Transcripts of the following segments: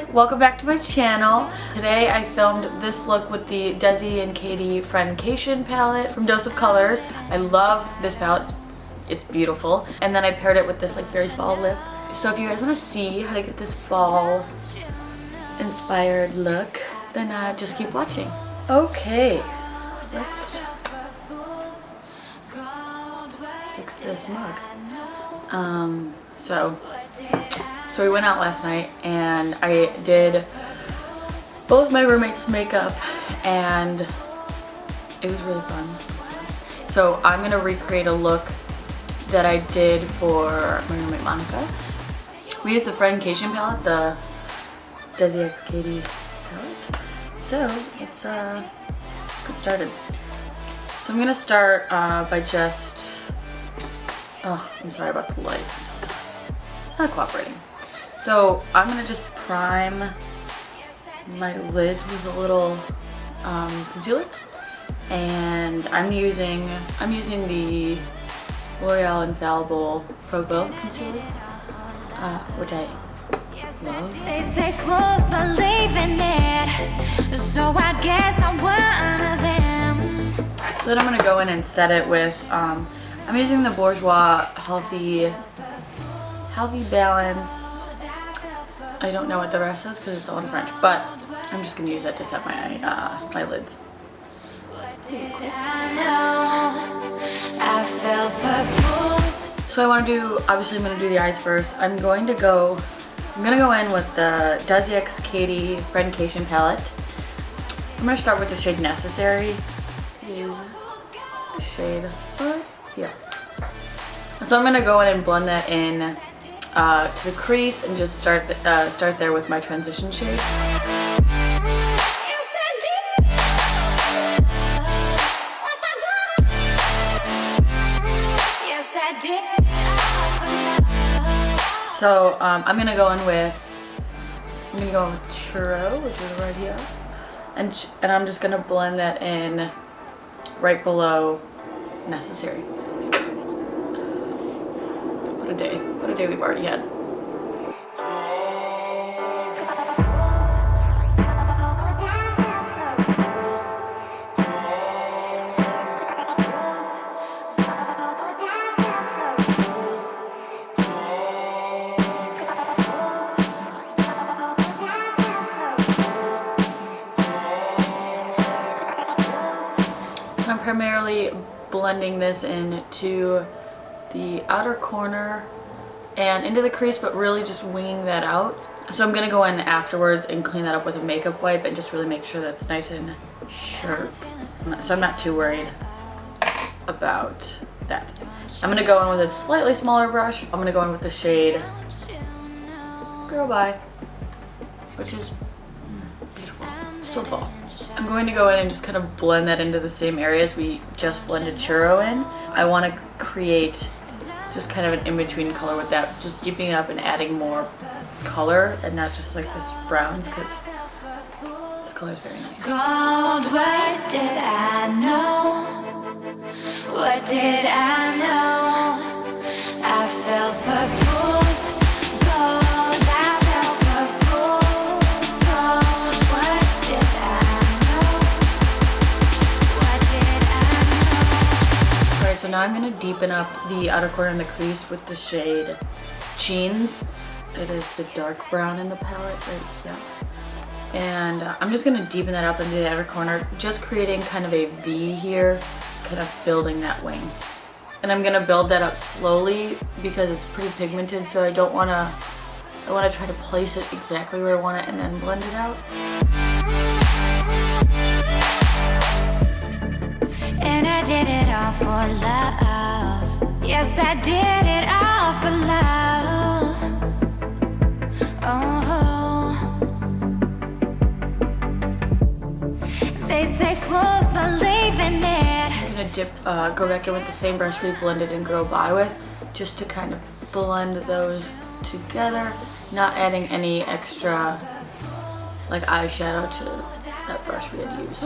guys, welcome back to my channel. Today I filmed this look with the Desi and Katy Friendcation palette from Dose of Colors. I love this palette, it's beautiful. And then I paired it with this like very fall lip. So if you guys want to see how to get this fall inspired look, then just keep watching. Okay, let's fix this mug. So we went out last night and I did both my roommates' makeup and it was really fun. So I'm gonna recreate a look that I did for my roommate Monica. We used the Friendcation palette, the Desi x Katy palette. So let's get started. So I'm gonna start by just, oh, I'm sorry about the light. It's not cooperating. So I'm gonna just prime my lids with a little concealer, and I'm using the L'Oreal Infallible Pro Glow concealer, which I love. They say fools believe in it, so I guess I'm one of them. So then I'm gonna go in and set it with I'm using the Bourjois Healthy Balance. I don't know what the rest is because it's all in French, but I'm just gonna use that to set my my lids. So I want to do, obviously I'm gonna do the eyes first. I'm gonna go in with the Desi x Katy Friendcation palette. I'm gonna start with the shade Necessary. Use shade right here. So I'm gonna go in and blend that in to the crease and just start there with my transition shade. So I'm gonna go in with Churro, which is right here, and I'm just gonna blend that in right below Necessary. What a day we've already had. I'm primarily blending this into the outer corner and into the crease, but really just winging that out. So I'm gonna go in afterwards and clean that up with a makeup wipe and just really make sure that's nice and sharp. So I'm not too worried about that. I'm gonna go in with a slightly smaller brush. I'm gonna go in with the shade Girl Bye, which is beautiful, so fall. I'm going to go in and just kind of blend that into the same areas we just blended Churro in. I want to create just kind of an in-between color with that, just deepening it up and adding more color and not just like this browns, because this color is very nice. God, what did I know? What did I know? I fell for fools. Gold, I fell for fools. Gold, what did I know? What did I know? Alright, so now I'm going to deepen up the outer corner and the crease with the shade Jeans. It is the dark brown in the palette right here. And I'm just going to deepen that up into the outer corner, just creating kind of a V here, kind of building that wing. And I'm going to build that up slowly because it's pretty pigmented, so I want to try to place it exactly where I want it and then blend it out. And I did it all for love. Yes, I did it all for love. Oh, they say fools believe in it. I'm gonna go back in with the same brush we blended and Girl Bye with, just to kind of blend those together, not adding any extra like eyeshadow to that brush we had used.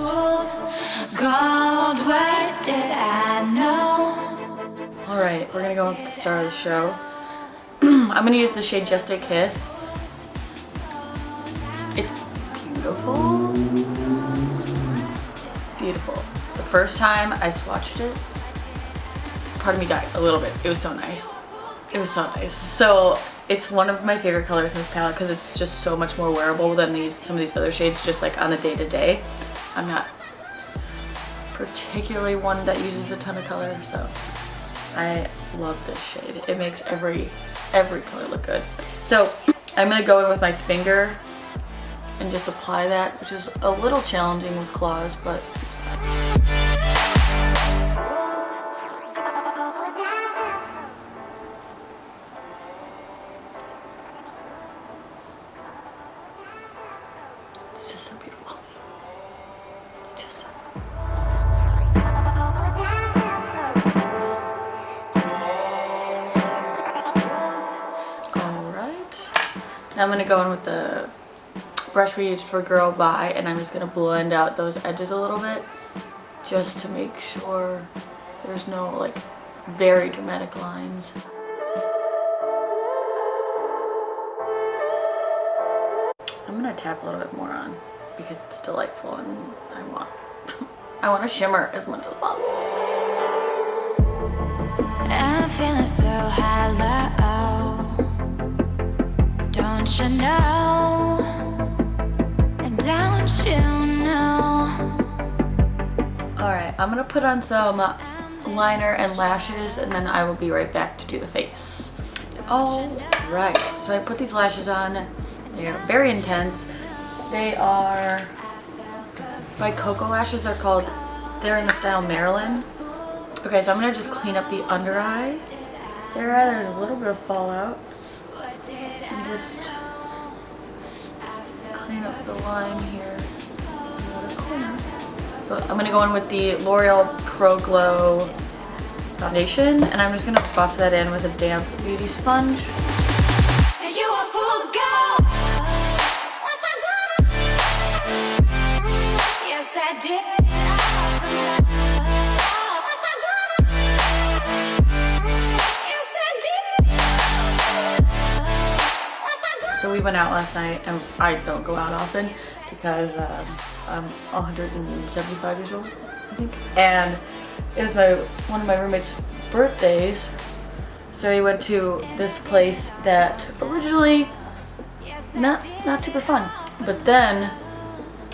God, what did I know? Alright, we're gonna go with the star of the show. I'm gonna use the shade Just a Kiss. beautiful. Beautiful. The first time I swatched it, part of me died a little bit. It was so nice. It was so nice. So it's one of my favorite colors in this palette because it's just so much more wearable than some of these other shades, just like on the day-to-day. I'm not particularly one that uses a ton of color, so I love this shade. It makes every color look good. So I'm gonna go in with my finger and just apply that, which is a little challenging with claws, but it's fine. It's just so beautiful. It's just so Alright. Now I'm gonna go in with the brush we used for Girl Bye, and I'm just gonna blend out those edges a little bit just to make sure there's no like very dramatic lines. I'm gonna tap a little bit more on because it's delightful and I want to shimmer as much as possible. I'm feeling so hollow. Don't you know? Don't you know? Alright, I'm gonna put on some liner and lashes and then I will be right back to do the face. Alright, so I put these lashes on. They're very intense. They are by Koko lashes. They're in the style Marilyn. Okay, so I'm gonna just clean up the under eye. There's a little bit of fallout. And just clean up the line here. But I'm gonna go in with the L'Oreal Pro Glow foundation, and I'm just gonna buff that in with a damp beauty sponge. You a fool's gold. Yes, I did. So we went out last night, and I don't go out often because I'm 175 years old, I think. And it was one of my roommate's birthdays. So we went to this place that originally not super fun. But then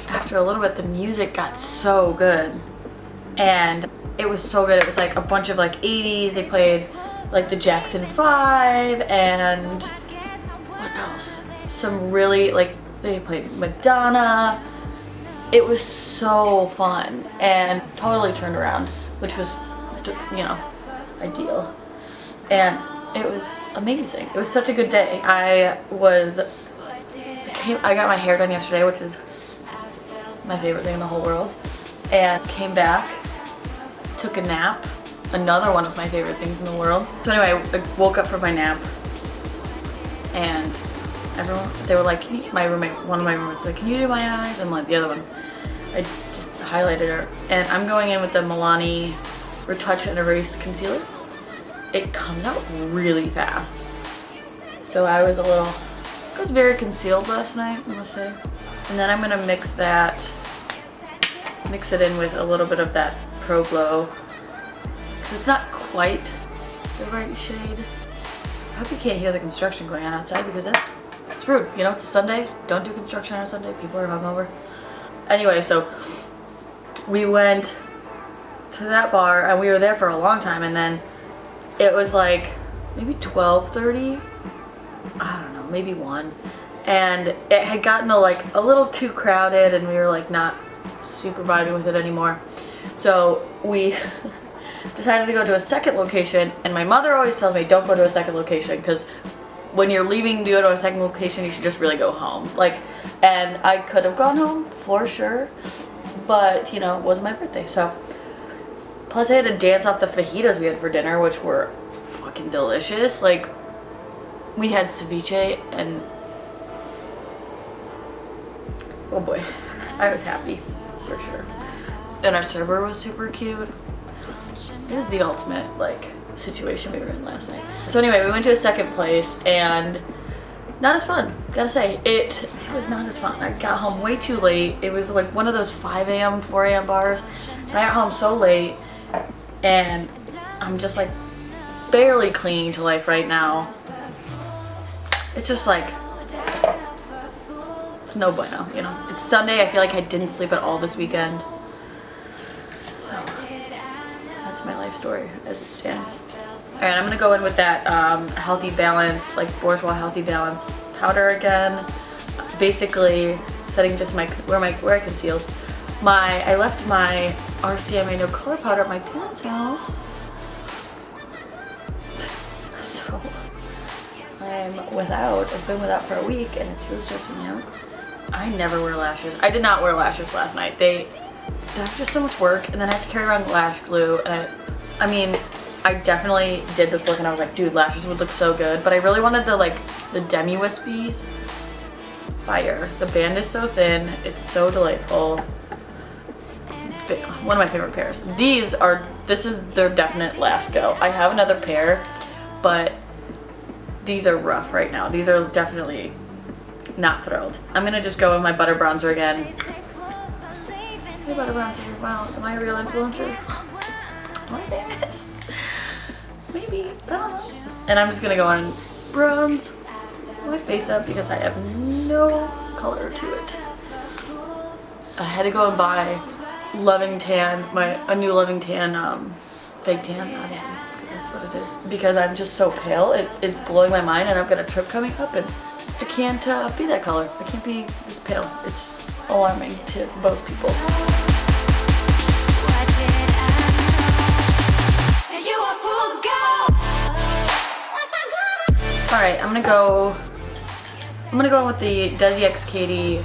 after a little bit, the music got so good. And it was so good. It was like a bunch of like 80s. They played like the Jackson 5 and what else? Some really like, they played Madonna. It was so fun and totally turned around, which was, you know, ideal. And it was amazing. It was such a good day. I got my hair done yesterday, which is my favorite thing in the whole world. And came back, took a nap, another one of my favorite things in the world. So anyway, I woke up from my nap and they were like, one of my roommates was like, can you do my eyes? And like the other one, I just highlighted her. And I'm going in with the Milani Retouch and Erase Concealer. It comes out really fast. So I was very concealed last night, I must say. And then I'm gonna mix it in with a little bit of that Pro Glow. Cause it's not quite the right shade. I hope you can't hear the construction going on outside because that's rude. You know, it's a Sunday. Don't do construction on a Sunday. People are hungover. Anyway, so we went to that bar and we were there for a long time, and then it was like maybe 12:30. I don't know, maybe 1. And it had gotten a little too crowded and we were like not super vibing with it anymore. So we decided to go to a second location, and my mother always tells me don't go to a second location because when you're leaving to go to a second location, you should just really go home. And I could have gone home for sure, but you know, it wasn't my birthday. So plus I had to dance off the fajitas we had for dinner, which were fucking delicious. Like, we had ceviche and oh boy, I was happy for sure. And our server was super cute. It was the ultimate situation we were in last night. So anyway, we went to a second place and not as fun, gotta say. It was not as fun. I got home way too late. It was like one of those 5 a.m., 4 a.m. bars. And I got home so late and I'm just like barely clinging to life right now. It's just like, it's no bueno, you know. It's Sunday, I feel like I didn't sleep at all this weekend. So, that's my life story as it stands. Alright, I'm gonna go in with that Healthy Balance, like Bourjois Healthy Balance powder again. Basically, setting just where I concealed. I left my RCMA No Color powder at my parents' house. So, I've been without for a week and it's really stressing me out. I never wear lashes. I did not wear lashes last night. That's just so much work, and then I have to carry around lash glue, and I mean, I definitely did this look and I was like, dude, lashes would look so good, but I really wanted the demi wispies. Fire. The band is so thin, it's so delightful. One of my favorite pairs. This is their definite last go. I have another pair, but these are rough right now. These are definitely not thrilled. I'm gonna just go with my butter bronzer again. Hey, butter bronzer. Wow, am I a real influencer? Am I famous? Maybe. I don't know. And I'm just gonna go on and bronze my face up because I have no color to it. I had to go and buy Loving Tan, a new Loving Tan fake tan, obviously. That's what it is. Because I'm just so pale, it is blowing my mind, and I've got a trip coming up, and I can't be that color. I can't be this pale. It's alarming to most people. Alright, I'm gonna go in with the Desi x Katy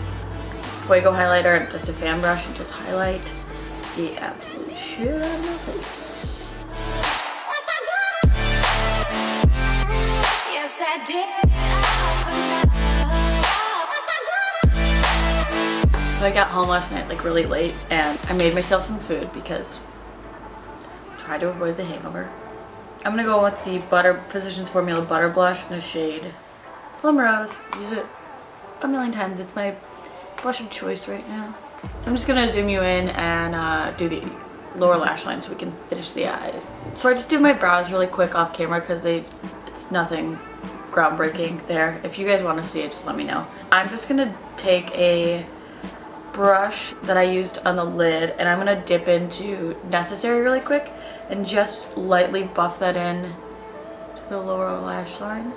Fuego highlighter and just a fan brush and just highlight the absolute shit out of my face. Yes, I did. So I got home last night like really late and I made myself some food because I tried to avoid the hangover. I'm gonna go with the Physicians Formula Butter Blush in the shade Plum Rose. Use it a million times. It's my blush of choice right now. So I'm just gonna zoom you in and do the lower lash line so we can finish the eyes. So I just did my brows really quick off camera because it's nothing groundbreaking there. If you guys want to see it, just let me know. I'm just gonna take a brush that I used on the lid and I'm gonna dip into Necessary really quick and just lightly buff that in to the lower lash line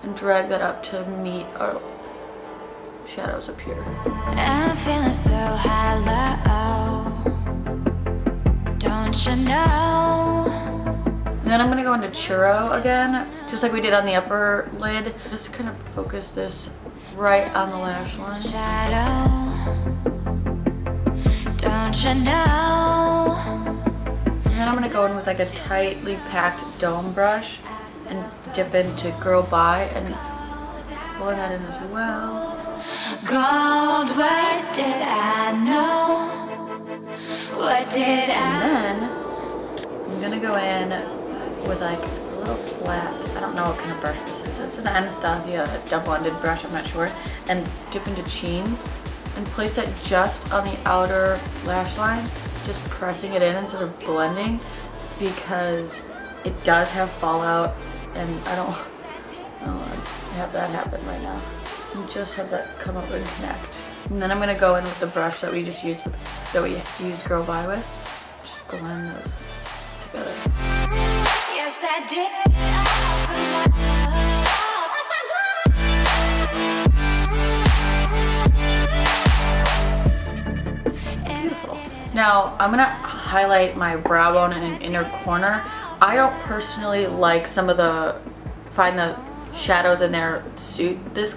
and drag that up to meet our shadows up here. I'm feeling so hollow, don't you know? And then I'm gonna go into Churro again, just like we did on the upper lid. Just kind of focus this right on the lash line. Shadow, don't you know? And then I'm gonna go in with like a tightly packed dome brush and dip into Girl By and blend that in as well. Gold, what did I know? What did I? And then I'm gonna go in with like a little flat, I don't know what kind of brush this is. It's an Anastasia double-ended brush, I'm not sure. And dip into Sheen and place it just on the outer lash line, just pressing it in instead of blending because it does have fallout and I don't want to have that happen right now. And just have that come up and connect. And then I'm gonna go in with the brush that we just used that we used Girl By with. Just blend those together. Yes, I did. Beautiful. Now I'm gonna highlight my brow bone in an inner corner. I don't personally like find the shadows in there suit this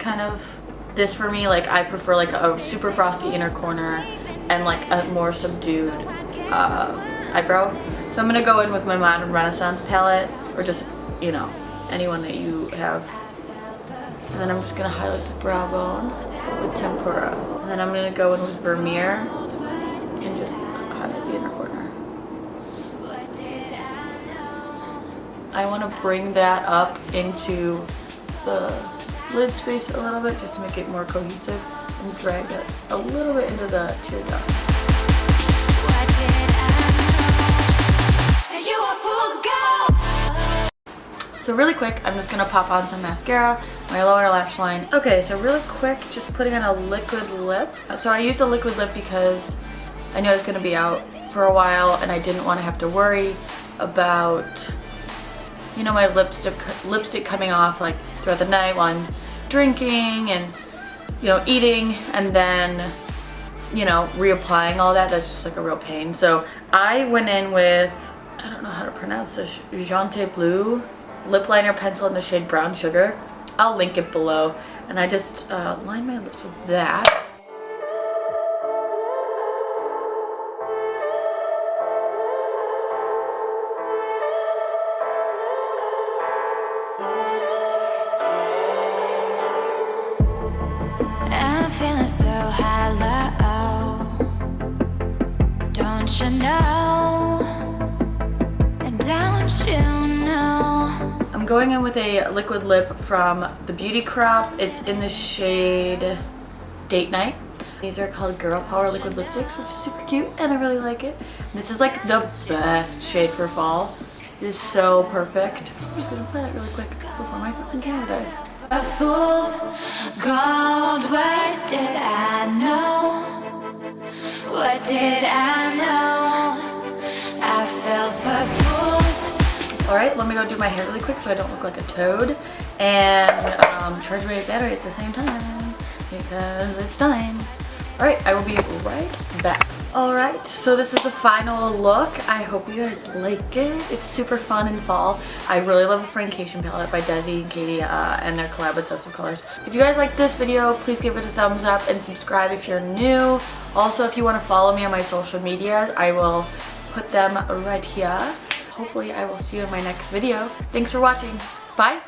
for me. Like I prefer like a super frosty inner corner and like a more subdued eyebrow. So I'm gonna go in with my Modern Renaissance palette or just, you know, anyone that you have. And then I'm just gonna highlight the brow bone with Tempura. And then I'm gonna go in with Vermeer and just highlight the inner corner. I want to bring that up into the lid space a little bit just to make it more cohesive and drag it a little bit into the teardrop. What did I know? You a fool's gold. So really quick, I'm just gonna pop on some mascara, my lower lash line. Okay, so really quick, just putting on a liquid lip. So I used a liquid lip because I know it's gonna be out for a while and I didn't want to have to worry about, you know, my lipstick coming off like throughout the night while I'm drinking and, you know, eating, and then, you know, reapplying all that. That's just like a real pain. So I went in with, I don't know how to pronounce this, JonteBlu lip liner pencil in the shade Brown Sugar. I'll link it below. And I just lined my lips with that. I'm feeling so hollow. Don't you know? Don't you know? I'm going in with a liquid lip from the Beauty Crop. It's in the shade Date Night. These are called Girl Power liquid lipsticks, which is super cute and I really like it. This is like the best shade for fall. It is so perfect. I'm just gonna apply it really quick before my fucking camera dies. A fool's gold. What did I know? What did I know? I fell for fools. Alright, let me go do my hair really quick so I don't look like a toad. And charge my battery at the same time because it's time. Alright, I will be right back. Alright, so this is the final look. I hope you guys like it. It's super fun in fall. I really love the Friendcation palette by Desi and Katy and their collab with Dust of Colors. If you guys like this video, please give it a thumbs up and subscribe if you're new. Also, if you want to follow me on my social medias, I will put them right here. Hopefully, I will see you in my next video. Thanks for watching. Bye!